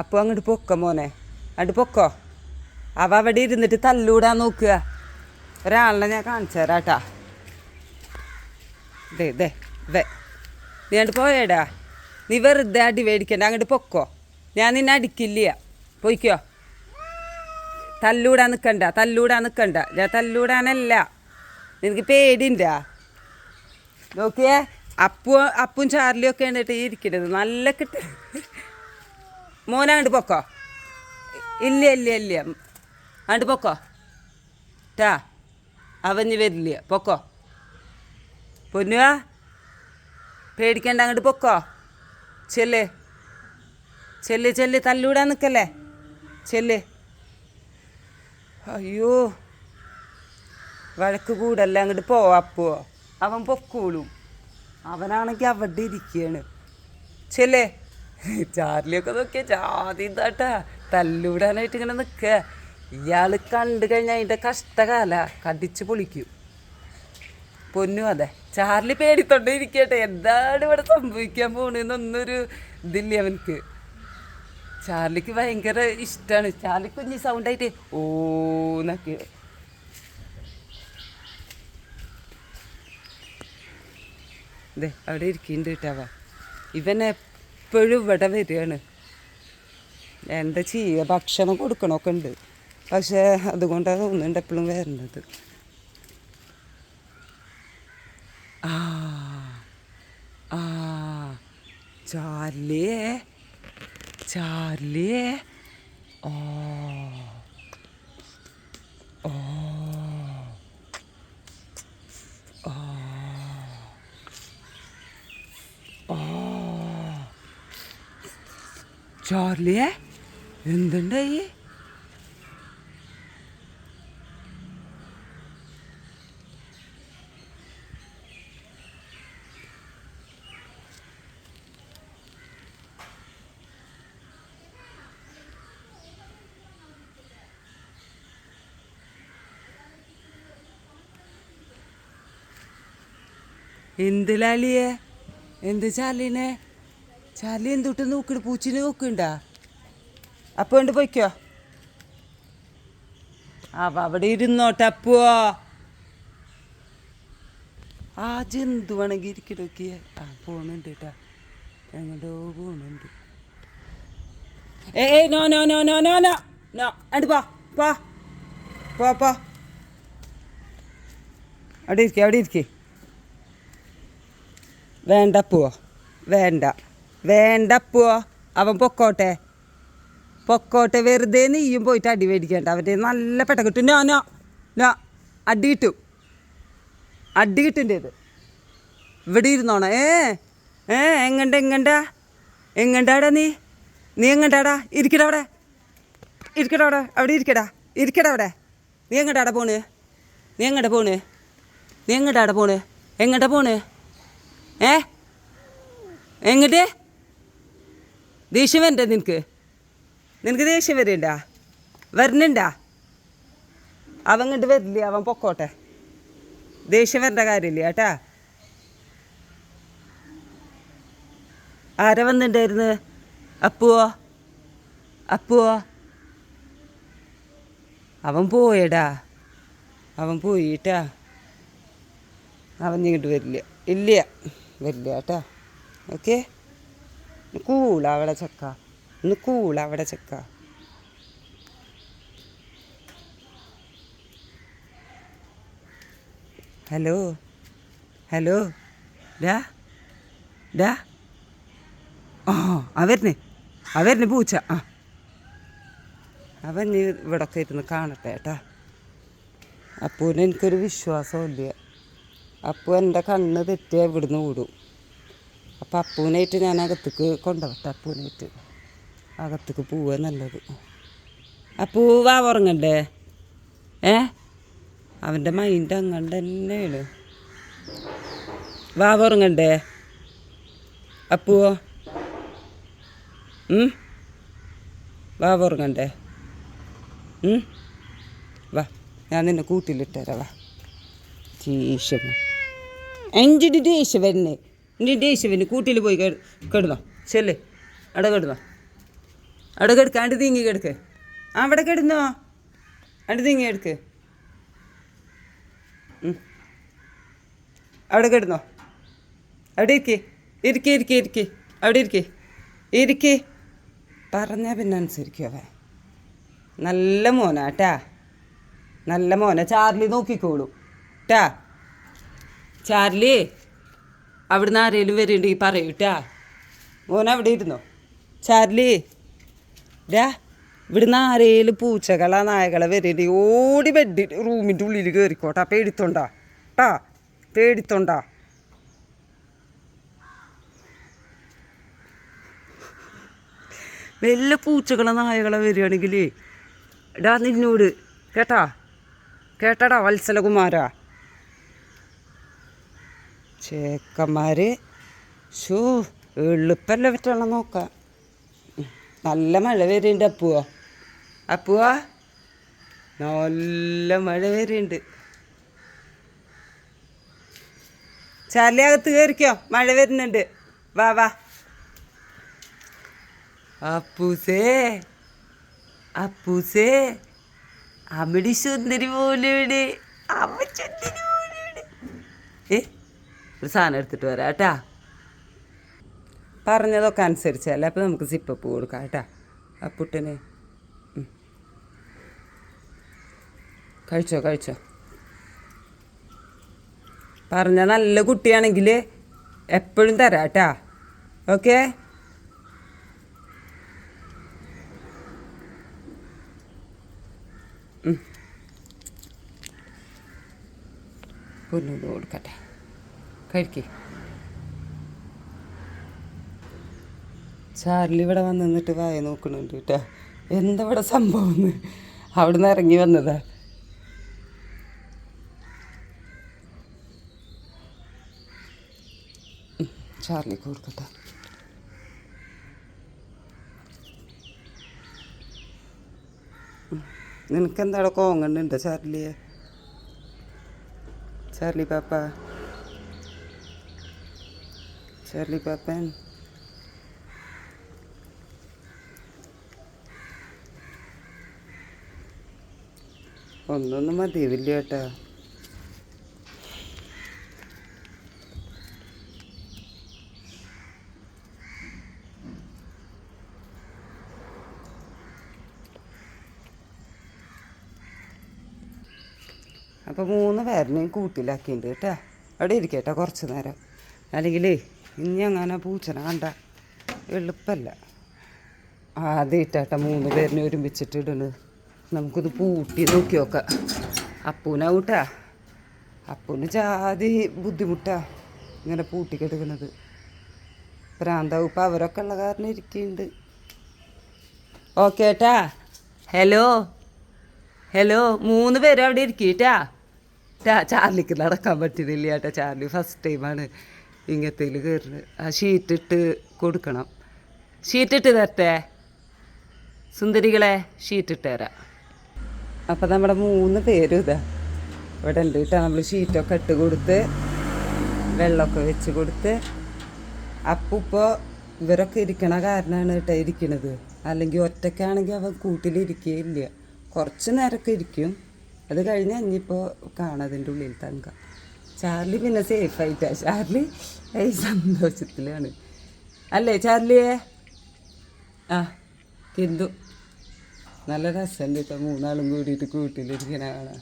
അപ്പോൾ അങ്ങോട്ട് പൊക്ക മോനെ, അങ്ങോട്ട് പൊക്കോ. അവ അവിടെ ഇരുന്നിട്ട് തല്ലൂടാൻ നോക്കുക. ഒരാളിനെ ഞാൻ കാണിച്ചു തരാം കേട്ടാ. ദേ നീ അങ്ങോട്ട് പോയേടാ. നീ വെറുതെ അടി മേടിക്കണ്ട, അങ്ങോട്ട് പൊക്കോ. ഞാൻ നിന്നെ അടിക്കില്ല, പോയിക്കോ. തല്ലൂടാൻ നിൽക്കണ്ട. ഞാൻ തല്ലൂടാനല്ല, നിനക്ക് പേടിണ്ടാ? നോക്കിയേ, അപ്പും ചാർലിയും ഒക്കെ എന്നിട്ട് ഇരിക്കണത് നല്ല മോനങ്ങോട്ട് പൊക്കോ. ഇല്ല അങ്ങോട്ട് പൊക്കോ ടാ. അവഞ്ഞ് വരില്ല, പൊക്കോ. പൊന്നുവാ, പേടിക്കണ്ട, അങ്ങോട്ട് പൊക്കോ. ചെല്ല്, തല്ലൂടാൻ നിൽക്കല്ലേ, ചെല്ല്. അയ്യോ, വഴക്ക് കൂടല്ല, അങ്ങോട്ട് പോവാപ്പോ. അവൻ പൊക്കോളും. അവനാണെങ്കിൽ അവിടെ ഇരിക്കുകയാണ്. ചെല്ലേ. ചാർലിയൊക്കെ നോക്കിയാൽ ജാതി ഇതാട്ടാ, തല്ലൂടാനായിട്ട് ഇങ്ങനെ നിൽക്കുക. ഇയാൾ കണ്ടു കഴിഞ്ഞാൽ അതിൻ്റെ കഷ്ടകാല കടിച്ച് പൊളിക്കും. പൊന്നു അതെ, ചാർലി പേടിത്തൊണ്ടേ ഇരിക്കട്ടെ. എന്താണ് ഇവിടെ സംഭവിക്കാൻ പോണെന്നൊന്നൊരു ഇതില്ല അവനക്ക്. ചാർലിക്ക് ഭയങ്കര ഇഷ്ടമാണ്. ചാർലി കുഞ്ഞി സൗണ്ടായിട്ട് ഓന്നൊക്കെ. അതെ, അവിടെ ഇരിക്കുന്നുണ്ട് കേട്ടാവാ. ഇവൻ എപ്പോഴും ഇവിടെ വരികയാണ്. എന്താ ചെയ്യുക, ഭക്ഷണം കൊടുക്കണമൊക്കെ ഉണ്ട്, പക്ഷേ അതുകൊണ്ടാണ് തോന്നുന്നുണ്ട് എപ്പോഴും വരുന്നത്. ചാർലിയേ ഓ ചാർലിയേ, എന്തുണ്ടായി? എന്ത് ലാലിയേ, എന്ത് ചാർലിനെ? ചാർലി എന്തൊട്ട് നോക്കണ്ട, പൂച്ചിനെ നോക്കണ്ട. അപ്പോൾ ഉണ്ട് പോയിക്കോ. അവിടെ ഇരുന്നോട്ടെ അപ്പോ. ആ ജന്തു വേണമെങ്കിൽ ഇരിക്കടൊക്കെ. പോണുണ്ട് കേട്ടാ, എങ്ങോട്ടോ പോണുണ്ട്. No no no no no no no അണ്ട് പോ. അവിടെ ഇരിക്കേ. വേണ്ട പോവോ, വേണ്ട പോവോ. അവൻ പൊക്കോട്ടെ, വെറുതെ നീയും പോയിട്ട് അടി മേടിക്കേണ്ട. അവൻ്റെ നല്ല പെട്ട കിട്ടും. നോ അടി കിട്ടും. ഇവിടെ ഇരുന്നോണ. എങ്ങണ്ടാടാ നീ എങ്ങണ്ടാടാ? ഇരിക്കടാ അവിടെ. അവിടെ ഇരിക്കടാ അവിടെ. നീ എങ്ങടാടാ പോണ്? എങ്ങടാ പോണ്? എങ്ങോട്ട്? ദേഷ്യം വരണ്ട നിനക്ക് ദേഷ്യം വരുന്നുണ്ടാ? അവൻ ഇങ്ങോട്ട് വരില്ല, അവൻ പൊക്കോട്ടെ. ദേഷ്യം വരേണ്ട കാര്യമില്ല കേട്ടാ. ആരാ വന്നിട്ടുണ്ടായിരുന്നു? അപ്പുവോ? അവൻ പോയടാ, അവൻ പോയിട്ടാ. അവൻ ഇങ്ങോട്ട് വരില്ല കേട്ടാ. ഓക്കെ, കൂളവിടെ ചക്ക. ഹലോ ഡാ. അവരുന്ന് പൂച്ച. അവൻ ഇവിടെ ഒക്കെ ഇരുന്ന് കാണട്ടെ കേട്ടാ. അപ്പൂന് എനിക്കൊരു വിശ്വാസമില്ല. അപ്പു എൻ്റെ കണ്ണ് തെറ്റിയാൽ ഇവിടുന്ന് ഓടും. അപ്പം അപ്പൂനായിട്ട് ഞാൻ അകത്തേക്ക് കൊണ്ടുപോട്ടെ. അകത്തേക്ക് പോവുക നല്ലത്. അപ്പൂ ഉറങ്ങണ്ടേ? അവൻ്റെ മൈൻഡ് അങ്ങനെ തന്നെയാണ്. ഉറങ്ങണ്ടേ അപ്പുവോ? ഉറങ്ങണ്ടേ? വാ, ഞാൻ നിന്നെ കൂട്ടിലിട്ടേരാ. വാ. ദേഷ്യം എൻ്റെ ദേഷ്യം വരുന്നേ. എൻ്റെ ദേഷ്യം വരുന്നു. കൂട്ടിൽ പോയി കിടന്നോ. ചെല്ല്, അവിടെ കിടന്നോ. അവിടെ കിടക്ക്, അണ്ട് നീങ്ങി കിടക്ക്. അവിടെ കിടന്നോ, അണ്ട് നീങ്ങി കിടക്ക്. അവിടെ കിടന്നോ, അവിടെ ഇരിക്കേ, ഇരിക്കേ ഇരിക്കേ ഇരിക്കേ, അവിടെ ഇരിക്കേ, ഇരിക്കേ. പറഞ്ഞാൽ പിന്നെ അനുസരിക്കും അവൻ. നല്ല മോനാട്ടാ, നല്ല മോനെ. ചാർലി നോക്കിക്കോളൂ ട്ടാ. ചാർലി അവിടുന്ന് ആരെങ്കിലും വരുന്നുണ്ടെങ്കിൽ പറയൂട്ടാ. മോൻ അവിടെ ഇരുന്നോ ചാർലി. ഡാ, ഇവിടുന്ന് ആരെങ്കിലും പൂച്ചകളാ നായകളെ വരുന്നുണ്ടെങ്കിൽ ഓടി റൂമിൻ്റെ ഉള്ളിൽ കയറിക്കോട്ടാ. പേടിത്തോണ്ടാ ട്ടാ, പേടിത്തോണ്ടാ. വല്ല പൂച്ചകളെ നായകളെ വരികയാണെങ്കിൽ ഡാ നിന്നോട് കേട്ടാ, കേട്ടടാ വത്സലകുമാരാ. ചേക്കന്മാർ ഷോ എളുപ്പമല്ല പറ്റണം നോക്കാം. നല്ല മഴ വരുന്നുണ്ട് അപ്പുവാ, അപ്പുവാ നല്ല മഴ വരുന്നുണ്ട്. ചാർലി അകത്ത് കയറിക്കോ, മഴ വരുന്നുണ്ട്. വാ വാ അപ്പൂസേ, അപ്പൂസേ അമ്മടി സുന്ദരി പോലെയാണ്, അമ്മ സുന്ദരി പോലെയാണ്. ഒരു സാധനം എടുത്തിട്ട് വരാം കേട്ടാ. പറഞ്ഞതൊക്കെ അനുസരിച്ചല്ലേ, അപ്പോൾ നമുക്ക് സിപ്പപ്പ് കൊടുക്കാം കേട്ടാ. അപ്പുട്ടന് കഴിച്ചോ കഴിച്ചോ. പറഞ്ഞ നല്ല കുട്ടിയാണെങ്കിൽ എപ്പോഴും തരാം കേട്ടാ. ഓക്കെ. ഒന്നുകൂടെ കൊടുക്കട്ടെ, കഴിക്കേ. ചാർലി ഇവിടെ വന്ന് നിന്നിട്ട് വായ നോക്കണുണ്ട് കേട്ടോ. എന്താ ഇവിടെ സംഭവം എന്ന്. അവിടെ നിന്ന് ഇറങ്ങി വന്നതാ. ചാർലിക്ക് കൊടുക്കട്ടെ. നിനക്കെന്താ കോങ്ങണ്ടുണ്ടോ ചാർലിയെ? ചാർലി പാപ്പ, ചാർലി പാപ്പൻ. ഒന്നൊന്നും മതിയാവില്ല കേട്ടോ. അപ്പോൾ 3 പേരിനെയും കൂട്ടിലാക്കിയിട്ടുണ്ട് കേട്ടോ. അവിടെ ഇരിക്കട്ടെ കുറച്ച് നേരം, അല്ലെങ്കിൽ ഇനി അങ്ങനെ പൂച്ചനെ കണ്ട എളുപ്പമല്ല. ആദ്യം ഇട്ടാട്ട 3 പേരിനെ ഒരുമിച്ചിട്ട് ഇടുന്നത്. നമുക്കിത് പൂട്ടി നോക്കി നോക്കാം. അപ്പൂനാവൂട്ടാ, അപ്പൂന് ജാതി ബുദ്ധിമുട്ടാ ഇങ്ങനെ പൂട്ടിക്കെടുക്കുന്നത്. പ്രാന്താവും. ഇപ്പം അവരൊക്കെ ഉള്ള കാരണം ഇരിക്കുന്നുണ്ട്. ഓക്കെ ഏട്ടാ. ഹലോ ഹലോ, 3 പേരും അവിടെ ഇരിക്കേട്ടാ. ചാർലിക്ക് നടക്കാൻ പറ്റുന്നില്ല കേട്ടോ. ചാർലി ഫസ്റ്റ് ടൈമാണ് ഇങ്ങനത്തേൽ കയറുന്നത്. ആ ഷീറ്റിട്ട് കൊടുക്കണം. ഷീറ്റിട്ട് തരട്ടെ സുന്ദരികളെ, ഷീറ്റിട്ട് തരാം. അപ്പം നമ്മുടെ 3 പേരും ഇതാ ഇവിടെ ഉണ്ട് കേട്ടോ. നമ്മൾ ഷീറ്റൊക്കെ ഇട്ട് കൊടുത്ത് വെള്ളമൊക്കെ വെച്ച് കൊടുത്ത്. അപ്പോൾ ഇപ്പോൾ ഇവരൊക്കെ ഇരിക്കണ കാരണമാണ് കേട്ടോ ഇരിക്കണത്. അല്ലെങ്കിൽ ഒറ്റയ്ക്കാണെങ്കിൽ അവൻ കൂട്ടിലിരിക്കുകയില്ല. കുറച്ച് നേരമൊക്കെ ഇരിക്കും, അത് കഴിഞ്ഞ് ഇനിയിപ്പോൾ കാണാതിൻ്റെ ഉള്ളിൽ തങ്കം. ചാർലി പിന്നെ സേഫായിട്ടാണ്. ചാർലി സന്തോഷത്തിലാണ് അല്ലേ ചാർലിയെ? ആ കിന്തു നല്ല രസമുണ്ട് കേട്ടോ 3 ആളും കൂടിയിട്ട് കൂട്ടിലിരിക്കണ കാണാൻ.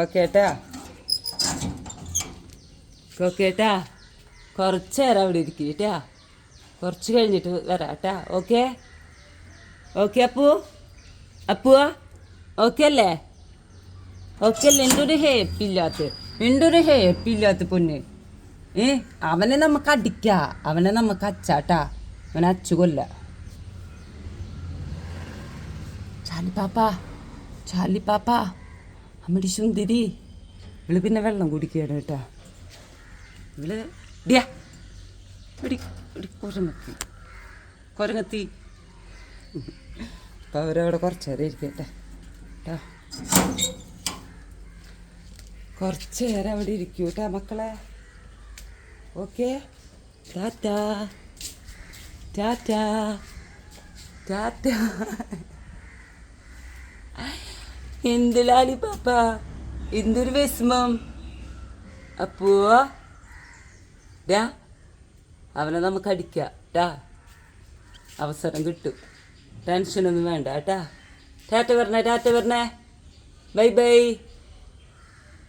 ഓക്കെ ഏട്ടാ, ഓക്കെ ഏട്ടാ. കുറച്ച് നേരം അവിടെ ഇരിക്കും കേട്ടാ. കുറച്ച് കഴിഞ്ഞിട്ട് വരാം കേട്ടാ. ഓക്കെ ഓക്കെ അപ്പു, അപ്പുവാ ഓക്കെ അല്ലേ? ഓക്കെ അല്ലേ? എൻ്റെ ഒരു ഹേപ്പില്ലാത്ത പൊന്ന്. അവനെ നമുക്ക് അടിക്കാം, അവനെ നമുക്ക് അച്ചാട്ടാ. അവനെ അച്ചു കൊല്ല. ചാർലി പാപ്പ അമ്മടി സുന്ദരി. ഇവള് പിന്നെ വെള്ളം കുടിക്കുകയാണ് കേട്ടാ. ഇവള് ഡിയാ കൊരങ്ങത്തി. അപ്പം അവരവിടെ കുറച്ച് നേരം ഇരിക്കട്ടെ കേട്ടോ. കുറച്ച് നേരം അവിടെ ഇരിക്കൂ കേട്ടോ മക്കളെ. ഓക്കെ, ടാറ്റാ ടാറ്റാ. ടാറ്റ. എന്ത് ലാലിപ്പാപ്പ, എന്തൊരു വിഷമം. അപ്പോ ഡാ അവനെ നമുക്ക് അടിക്കാം ടാ, അവസരം കിട്ടും. ടെൻഷനൊന്നും വേണ്ട കേട്ടാ. ടാറ്റ പറഞ്ഞേ, ടാറ്റ പറഞ്ഞേ, ബൈ ബൈ.